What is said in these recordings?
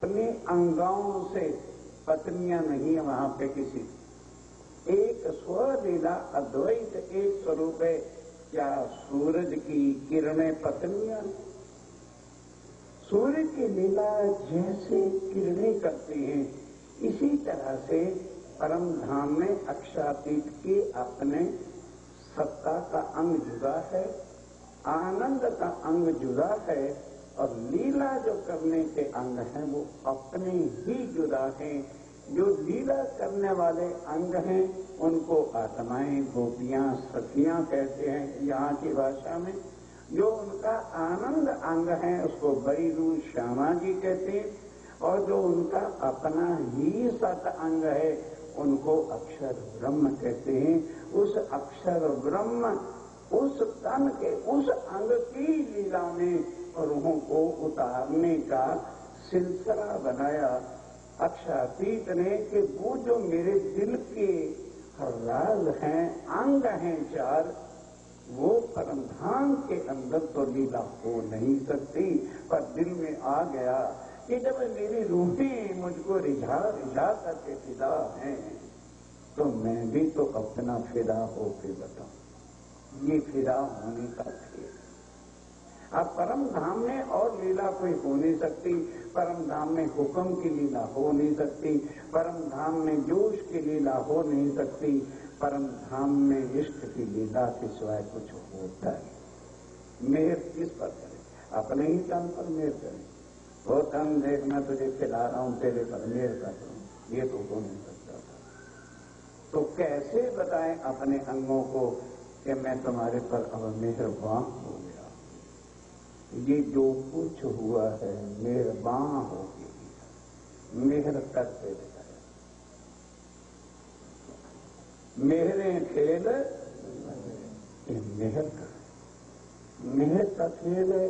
अपने अंगों से पत्नियां नहीं है वहां पे किसी, एक स्वलीला अद्वैत एक स्वरूप है। क्या सूरज की किरणें पत्नियां? सूर्य की लीला जैसे किरणें करती हैं, इसी तरह से परम धाम में अक्षातीत के अपने सत्ता का अंग जुदा है, आनंद का अंग जुदा है, और लीला जो करने के अंग हैं वो अपने ही जुदा हैं। जो लीला करने वाले अंग हैं उनको आत्माएं, गोपियां, सखियां कहते हैं यहाँ की भाषा में। जो उनका आनंद अंग है उसको बैरू श्यामा जी कहते हैं, और जो उनका अपना ही सत अंग है उनको अक्षर ब्रह्म कहते हैं। उस अक्षर ब्रह्म उस तन के उस अंग की लीला में रूहों को उतारने का सिलसिला बनाया अक्षातीत ने, कि वो जो मेरे दिल के राज हैं, अंग हैं चार, वो परमधाम के अंदर तो लीला हो नहीं सकती। पर दिल में आ गया कि जब मेरी रूहें मुझको रिझा रिझा करके फिदा हैं, तो मैं भी तो अपना फिदा होके बताऊं। ये फिदा होने का खेल। अब परम धाम में और लीला कोई हो नहीं सकती, परम धाम में हुक्म की लीला हो नहीं सकती, परम धाम में जोश की लीला हो नहीं सकती, परम धाम में इष्ट की लीला के सिवाय कुछ होता है। मेहर किस पर करें? अपने ही तन पर मेहर करें। वो तन देखना तुझे खिला रहा हूं, तेरे पर मेहर कर रहा हूं, ये तो हो नहीं सकता था। तो कैसे बताएं अपने अंगों को कि मैं तुम्हारे पर अब मेहरबान हो गया? ये जो कुछ हुआ है मेहरबान हो गई, मेहर करते दिखाया। मेहरें खेल मेहर का, मेहर का खेल है।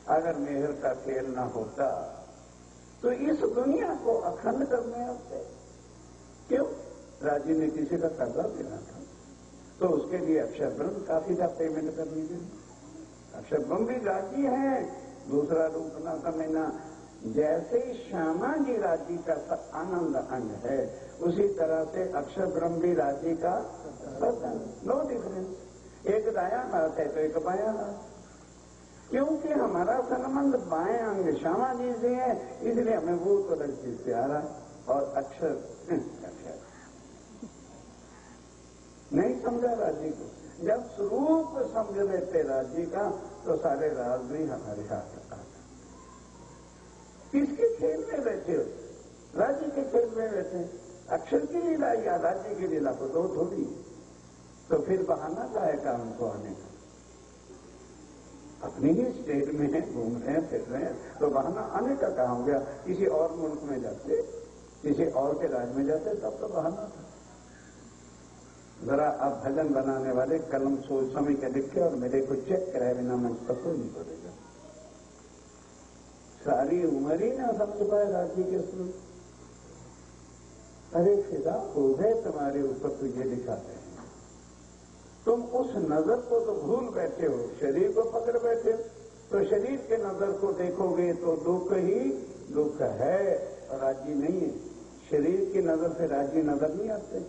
अगर मेहर का खेल ना होता तो इस दुनिया को अखंड करने होते। क्यों? राजी ने किसी का कर्जा देना था तो उसके लिए अक्षर ब्रह्म काफी था पेमेंट करनी थी। अक्षर ब्रह्म भी राजी है, दूसरा रूप ना समझना। जैसे श्यामा जी राजी का आनंद अंग है, उसी तरह से अक्षर ब्रह्म भी राजी का सत्संग। No difference. एक दायां हाथ है तो एक बायां हाथ। क्योंकि हमारा संबंध बाएं अंग श्यामा जी से है, इसलिए हमें वो तो लड़की से आ रहा, और अक्षर नहीं समझा राजी को। जब स्वरूप समझ लेते राजी का तो सारे राज भी हमारे हाथ आता। किसके खेल में बैठे हो? राजी के खेल में बैठे। अक्षर की लीला या राज्य की लीला को दो थोड़ी, तो फिर बहाना क्या है काम को आने का? अपनी ही स्टेट में है, घूम रहे हैं, फिर रहे हैं, तो बहाना आने का कहा हो गया? किसी और मुल्क में जाते, किसी और के राज्य में जाते, तब तो बहाना था। जरा आप भजन बनाने वाले कलम सोच समय के लिखे और मेरे को चेक कराए बिना मैं पकड़ नहीं पड़ेगा। सारी उम्र ही ना समझ पाए राज्य के स्वरूप। अरे फिदा हो गए तुम्हारे ऊपर तो ये दिखाते हैं, तुम उस नजर को तो भूल बैठे हो, शरीर को पकड़ बैठे हो। तो शरीर के नजर को देखोगे तो दुख ही दुख है, राजी नहीं है। शरीर की नजर से राजी नजर नहीं आते।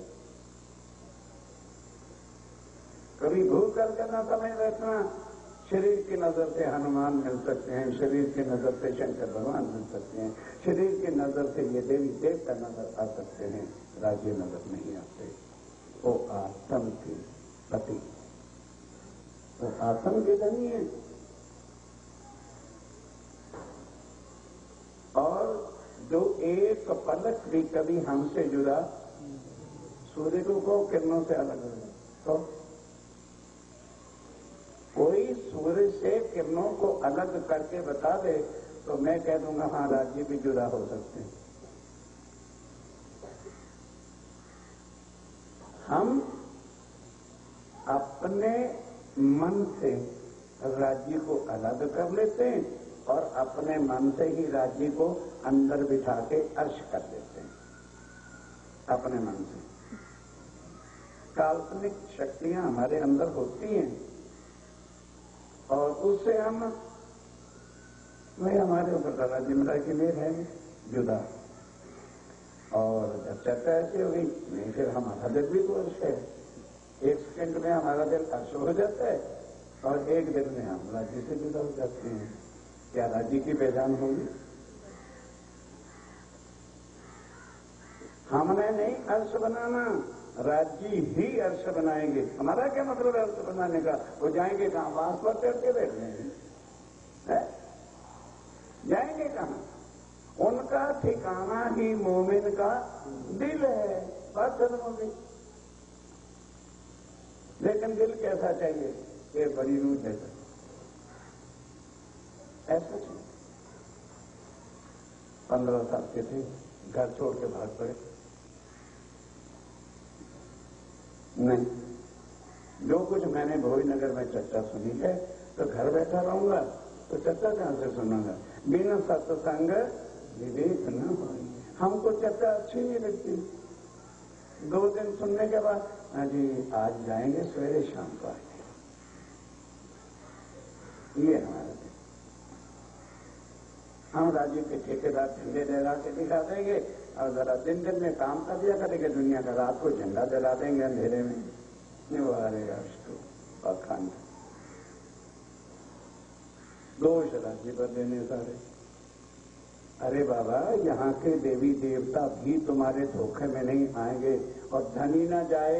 कभी भूल करके ना समझ बैठना, शरीर की नजर से हनुमान मिल सकते हैं, शरीर की नजर से शंकर भगवान मिल सकते हैं, शरीर की नजर से ये देवी देवता नजर आ सकते हैं, राज्य नजर नहीं आते। वो आत्म के पति, वो आत्म के धनी है। और जो एक पलक भी कभी हमसे जुड़ा, सूर्य को किरणों से अलग हो, तो कोई सूर्य से किरणों को अलग करके बता दे तो मैं कह दूंगा हाँ राज्य भी जुदा हो सकते हैं। हम अपने मन से राज्य को अलग कर लेते हैं और अपने मन से ही राज्य को अंदर बिठा के अर्श कर देते हैं। अपने मन से काल्पनिक शक्तियां हमारे अंदर होती हैं और उससे हम, भाई हमारे ऊपर दादा जिम्मेदार की मेहर है, जुदा। और जब चर्चा ऐसी हो गई नहीं, फिर हमारा दिल भी तो अर्श है। एक सेकंड में हमारा दिल अर्श हो जाता है और एक दिन में हम राज्य से जुदा हो जाते हैं। क्या राज्य की पहचान होगी? हमने नहीं अर्श बनाना, राज्य ही अर्श बनाएंगे। हमारा क्या मतलब है अर्श बनाने का? वो जाएंगे कहां? बांस पर चढ़ के बैठ जाएंगे, जाएंगे कहां? उनका ठिकाना ही मोमिन का दिल है। बात खत्म हो गई। लेकिन दिल कैसा चाहिए? ये बड़ी रूह जैसा, ऐसा चाहिए। 15 साल के थे, घर छोड़ के भाग पड़े। नहीं, जो कुछ मैंने भोजनगर में चर्चा सुनी है तो घर बैठा रहूंगा तो चर्चा कहां से सुनूंगा? बिना सत्संग विवेक न हो। हमको चर्चा अच्छी नहीं लगती। 2 दिन सुनने के बाद जी आज जाएंगे सवेरे शाम को आएंगे, ये हमारा दिन। हम राज्य के ठेकेदार झंडे लहरा के दिखा देंगे और जरा दिन दिन में काम कर दिया करेंगे। दुनिया का रात को झंडा जला देंगे अंधेरे में। अखंड दोष राज्य पर देने सारे। अरे बाबा, यहाँ के देवी देवता भी तुम्हारे धोखे में नहीं आएंगे और धनी ना जाए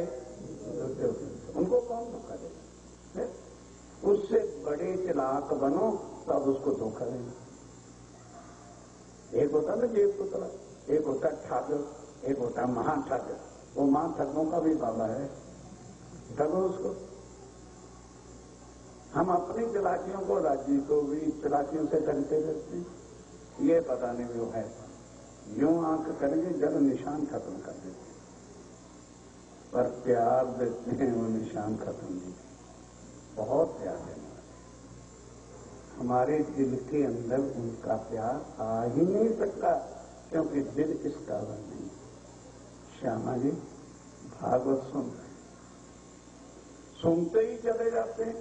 तो उनको कौन धोखा देगा? उससे बड़े चालाक बनो तब उसको धोखा देना। एक होता ना जेब पुतला, एक होता ठग, एक होता महान ठग। वो महान ठगों का भी बाबा है, ठगो उसको। हम अपनी चालाकियों को, राज्य को भी चालाकियों से करते रहते हैं। ये पता नहीं वो है, यूं आंख करेंगे जब निशान खत्म कर देते हैं, पर प्यार देते हैं वो निशान खत्म नहीं। बहुत प्यार देने वाले हमारे दिल के अंदर उनका प्यार आ ही नहीं सकता, क्योंकि दिल इस काबल नहीं। श्यामा जी भागवत सुनते ही चले जाते हैं।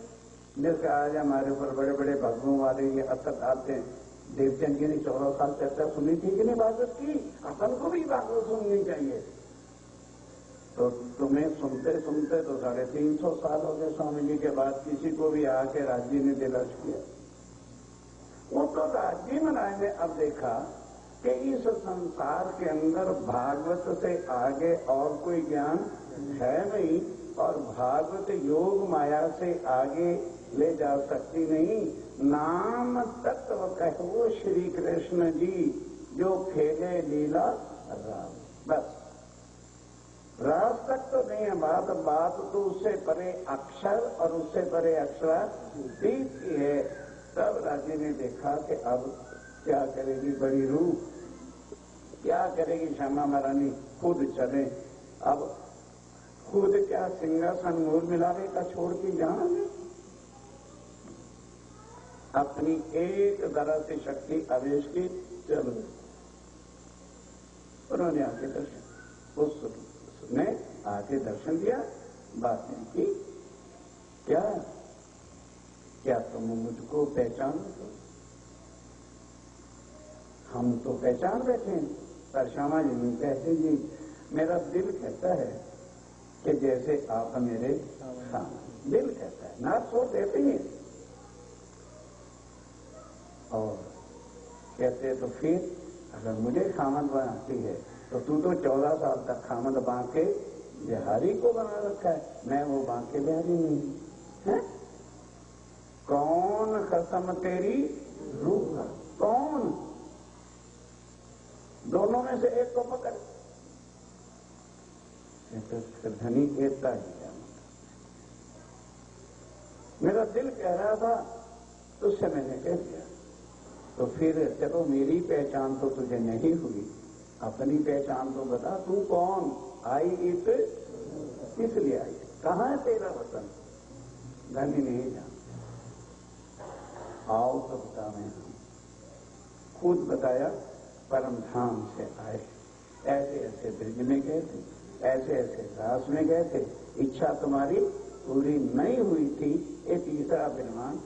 जैसे आज हमारे ऊपर बड़े बड़े भगवों वाले ये असर डालते हैं। देवचंद जी ने 14 साल चर्चा सुनी थी कि नहीं भागवत की? अपन को भी भागवत सुननी चाहिए। तो तुम्हें सुनते सुनते तो 350 साल हो गए स्वामी जी के बाद किसी को भी आके राज्य ने दिलाज किया। वो तो राज्य महाराज ने अब देखा कि इस संसार के अंदर भागवत से आगे और कोई ज्ञान है नहीं, और भागवत योग माया से आगे ले जा सकती नहीं। नाम तत्व कहो श्री कृष्ण जी, जो खेले लीला रास। बस रास तक तो नहीं है बात, बात तो उससे परे अक्षर और उससे परे अक्षरातीत की है। तब राजी ने देखा कि अब क्या करेगी बड़ी रूह, क्या करेगी श्यामा महारानी? खुद चले। अब खुद क्या सिंहासन मूल मिलावे का छोड़ के जाएंगे? अपनी एक जरा से शक्ति आवेश की चलो। उन्होंने आके दर्शन, उसने आके दर्शन दिया, बातें की। क्या क्या तुम मुझको पहचान दो? हम तो पहचान बैठे हैं, पर श्यामा जी नहीं कहते जी। मेरा दिल कहता है कि जैसे आप मेरे सामने, दिल कहता है ना, सो देते हैं। और कहते तो फिर अगर मुझे खामद बनाती है तो तू तो 14 साल तक खामद बांके बिहारी को बना रखा है, मैं वो बांके बिहारी नहीं है। कौन कसम तेरी रूह का? कौन? दोनों में से एक को पकड़। तो धनी एकता ही है। मेरा दिल कह रहा था, उससे मैंने कह दिया। तो फिर चलो मेरी पहचान तो तुझे नहीं हुई, अपनी पहचान तो बता, तू कौन? आई इसलिए आई। कहाँ है तेरा वतन? धनी नहीं जान। आओ तो बतावे। हम खुद बताया, परम धाम से आए, ऐसे ऐसे ब्रिज में गए थे, ऐसे ऐसे रास में गए थे, इच्छा तुम्हारी पूरी नहीं हुई थी। ये तीसरा विरमान,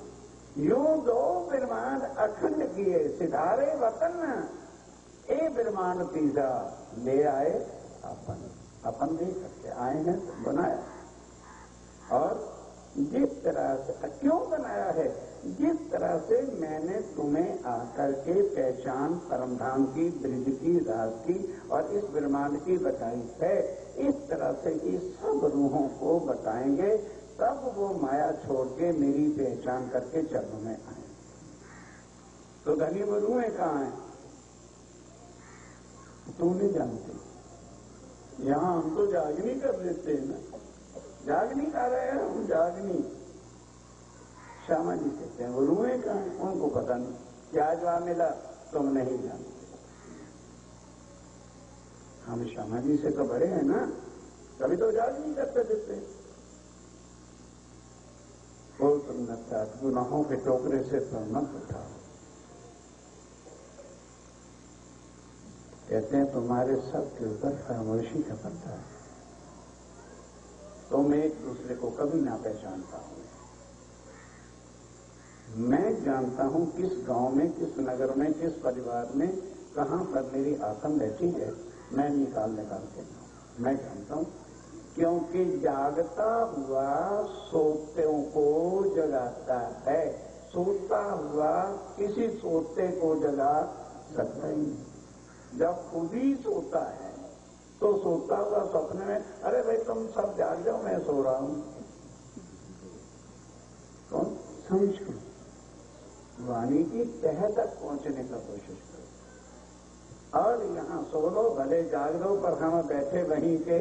यूं 2 विरमान अखंड किए, सिधारे वतन। ए ब्रह्मांड तीजा ले आए अपन भी करके आए हैं तो बनाया। और जिस तरह से क्यों बनाया है, जिस तरह से मैंने तुम्हें आकर के पहचान परमधाम की, ब्रज की, राज की और इस ब्रह्मांड की बताई है, इस तरह से ही सब रूहों को बताएंगे, तब वो माया छोड़ के मेरी पहचान करके चरणों में आए। तो धनी वो रूहें कहाँ हैं? तू नहीं जानते। यहां हम तो जागनी कर देते हैं ना, जागनी कर रहे हैं हम, जागनी श्यामा जी कहते हैं। वो रूहें कहाँ हैं? उनको पता नहीं। क्या जवाब मिला? तुम नहीं जानते। हम श्यामा जी से तो बड़े हैं ना, कभी तो जागनी करते देते। बोल तुम न गुनाहों के टोकरे से तो न उठाओ। कहते हैं तुम्हारे सब के ऊपर खामोशी का पर्दा है, तुम एक दूसरे को कभी ना पहचान पाओगे। मैं जानता हूं किस गांव में, किस नगर में, किस परिवार में, कहां पर मेरी आत्मा बैठी है, मैं निकाल के मैं जानता हूं, क्योंकि जागता हुआ सोतों को जगाता है, सोता हुआ किसी सोते को जगा सकता ही नहीं। जब खुद ही सोता है तो सोता हुआ सपने में, अरे भाई तुम सब जाग जाओ, मैं सो रहा हूं। कौन? समझ करो, वाणी की तह तक पहुंचने का कोशिश करो। और यहां सो लो, भले जाग लो, पर हम बैठे वहीं के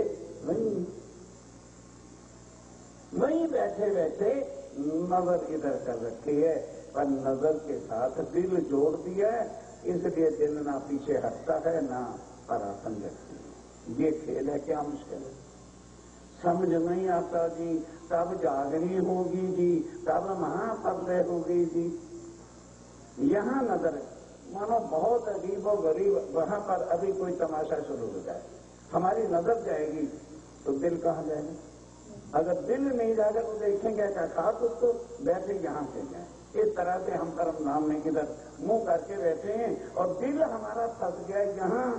वहीं बैठे बैठे नजर इधर कर रखी है, पर नजर के साथ दिल जोड़ दिया है, इसलिए दिल ना पीछे हटता है ना परासन लगती है। ये खेल है, क्या मुश्किल है? समझ नहीं आता जी, तब जागनी होगी जी, तब महापर्दय होगी जी। यहां नजर मानो बहुत अजीब और गरीब, वहां पर अभी कोई तमाशा शुरू हो जाए, हमारी नजर जाएगी तो दिल कहां जाएगा? अगर दिल नहीं जाएगा तो देखेंगे क्या? खास उसको बैठे यहां से जाए। इस तरह से हम परम धाम में किधर मुंह करके बैठे हैं और दिल हमारा फंस गया यहां,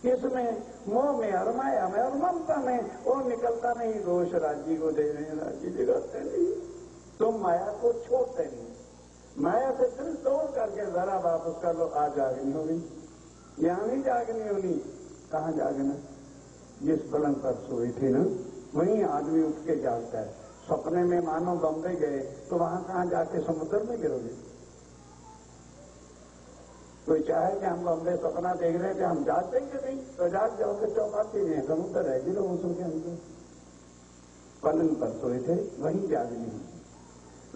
किसमें? मोह में और माया में और ममता में। वो निकलता नहीं। दोष राज्य को दे रहे हैं, राज्य जगाते नहीं, तुम माया को छोड़ते नहीं। माया से दिल तोड़ करके जरा वापस कर लो, आज जागनी होगी। यहां नहीं जागनी होनी, कहां जागना? जिस पलंग पर सोई थी ना, वहीं आदमी उठ के जागता है। सपने में मानो बम्बई गए तो वहां कहां जाके समुद्र में गिरोगे? कोई चाहे कि हम बम्बई सपना देख रहे थे, हम जाग देंगे नहीं, तो जाग जाओगे, चौपाती नहीं, समुद्र है, गिरो उसमें के अंदर। पलंग पर सोए थे, वहीं जागनी।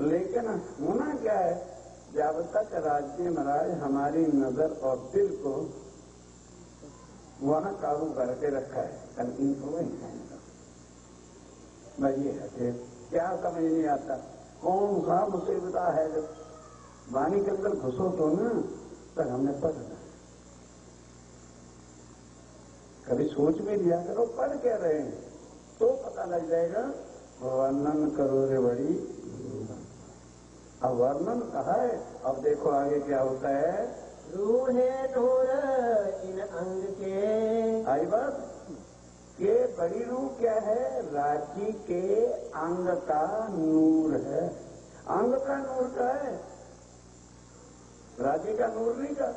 लेकिन होना क्या है? जब तक राज्य महाराज हमारी नजर और दिल को वहां काबू करके रखा है, कल इनको वही खाएगा। ये है क्या समझ नहीं आता? कौन सा मुसीबत है? जब वाणी के अंदर घुसो तो ना, तक हमने पढ़ना। कभी सोच भी लिया करो, पढ़ क्या रहे हैं तो पता लग जाएगा। वर्णन करो रे बड़ी, अब वर्णन कहा है, अब देखो आगे क्या होता है। रूहे नूर इन अंग के, आई बात ये बड़ी रूह क्या है? राज्य के अंग का नूर है। अंग का नूर का है, राज्य का नूर नहीं का।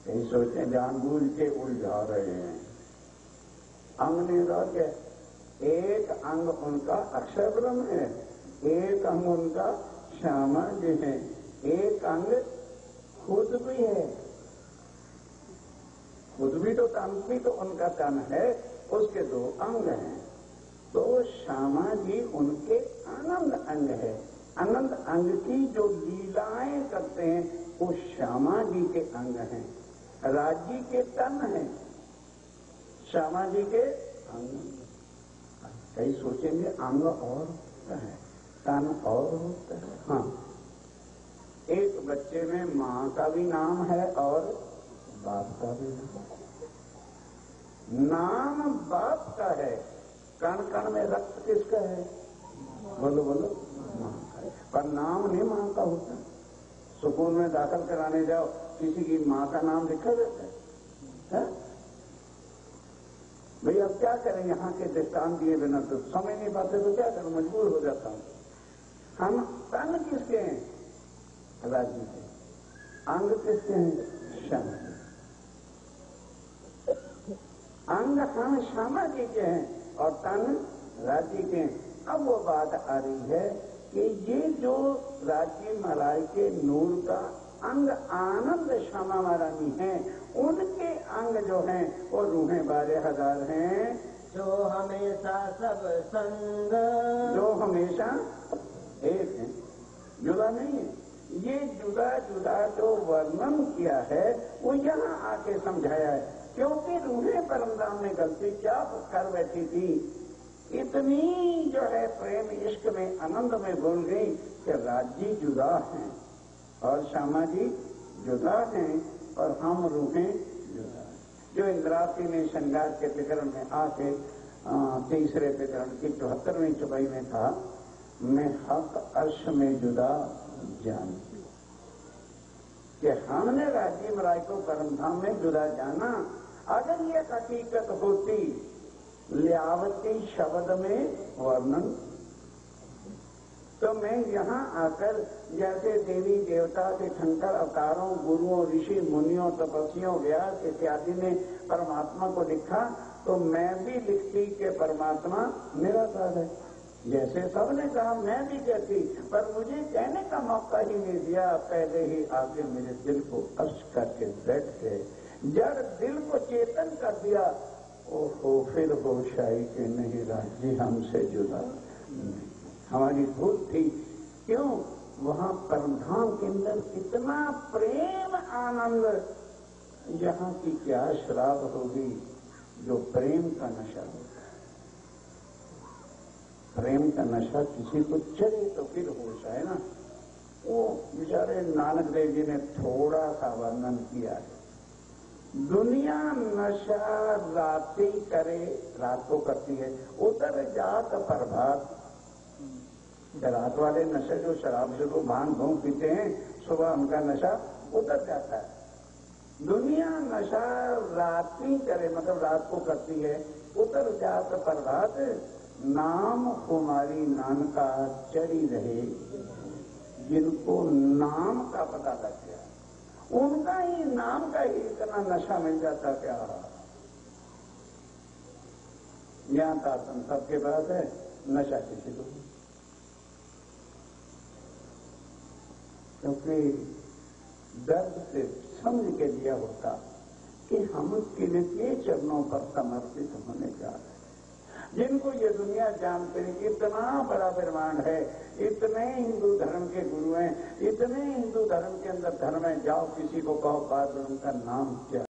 यही सोचते जानबूझ के उलझा रहे हैं। अंग नहीं रहा क्या? एक अंग उनका अक्षर ब्रह्म है, एक अंग उनका श्यामा जी है, एक अंग खुद भी है। खुद भी तो तन भी तो उनका तन है, उसके दो अंग हैं। तो श्यामा जी उनके आनंद अंग है। आनंद अंग की जो लीलाएं करते हैं वो श्यामा जी के अंग हैं। राज्य के तन है, श्यामा जी के अंग। कई सोचेंगे अंग और होता है, तन और होता है। हाँ, एक बच्चे में मां का भी नाम है और बाप का भी नाम बाप का है। कण कण में रक्त किसका है? बोलो बोलो, मां का है। पर नाम नहीं मां का होता। सुकून में दाखिल कराने जाओ, किसी की माँ का नाम लिखा रहता है? भाई अब क्या करें, यहाँ के दृष्टांत दिए बिना तो समझ नहीं पाते, तो क्या करूं, मजबूर हो जाता हूं। हम तन किसके हैं? राज्य के। अंग किसके हैं? श्यामा जी। अंग हम श्यामा जी के हैं और तन राज्य के हैं। अब वो बात आ रही है कि ये जो राज्य महाराज के नूर का अंग आनंद श्यामा महारानी है, उनके अंग जो हैं वो रूहें 12,000 हैं, जो हमेशा सब संग, जो हमेशा एक है, जुदा नहीं है। ये जुदा जुदा जो वर्णन किया है वो यहाँ आके समझाया है, क्योंकि रूहें परमधाम में गलती क्या कर बैठी थी, इतनी जो है प्रेम इश्क में आनंद में भूल गई कि राज्य जुदा हैं और श्यामा जी जुदा हैं और हम रूहें जुदा हैं। जो इंद्रावती ने श्रृंगार के प्रकरण में आके तीसरे प्रकरण की 74वीं चौपाई में कहा, मैं हक अर्श में जुदा जानती हूं कि हमने राज्य महाराज को परमधाम में जुदा जाना। अगर ये हकीकत होती लियावती शब्द में वर्णन, तो मैं यहाँ आकर जैसे देवी देवता के शंकर अवतारों, गुरुओं, ऋषि मुनियों, तपस्वियों, व्यास इत्यादि ने परमात्मा को लिखा, तो मैं भी लिखती कि परमात्मा निराकार है। जैसे सबने कहा मैं भी कहती, पर मुझे कहने का मौका ही नहीं दिया, पहले ही आके मेरे दिल को अर्श करके बैठ गए। जड़ दिल को चेतन कर दिया, ओहो फिर होश आई कि नहीं राज्य हमसे जुदा नहीं। हमारी भूल थी। क्यों? वहां परमधाम के अंदर इतना प्रेम आनंद, यहाँ की क्या शराब होगी जो प्रेम का नशा होता है। प्रेम का नशा किसी को चढ़े तो फिर होश है ना। वो बेचारे नानक देव जी ने थोड़ा सा वर्णन किया है। दुनिया नशा राती करे, रात को करती है, उतर जात प्रभात। रात वाले नशे जो शराब से तो भांग भूंग पीते हैं, सुबह उनका नशा उतर जाता है। दुनिया नशा राती करे, मतलब रात को करती है, उतर जात प्रभात। नाम कुमारी नानका चढ़ी रहे, जिनको नाम का पता लग गया, उनका ही नाम का ही इतना नशा मिल जाता। क्या ज्ञान तासन सबके पास है, नशा किसी को, क्योंकि दर्द से समझ के दिया होता कि हम किनके चरणों पर समर्पित होने जा रहे हैं। जिनको ये दुनिया जानते हैं इतना बड़ा ब्रह्मांड है, इतने हिंदू धर्म के गुरु हैं, इतने हिंदू धर्म के अंदर धर्म है, जाओ किसी को कहो बात, उनका नाम क्या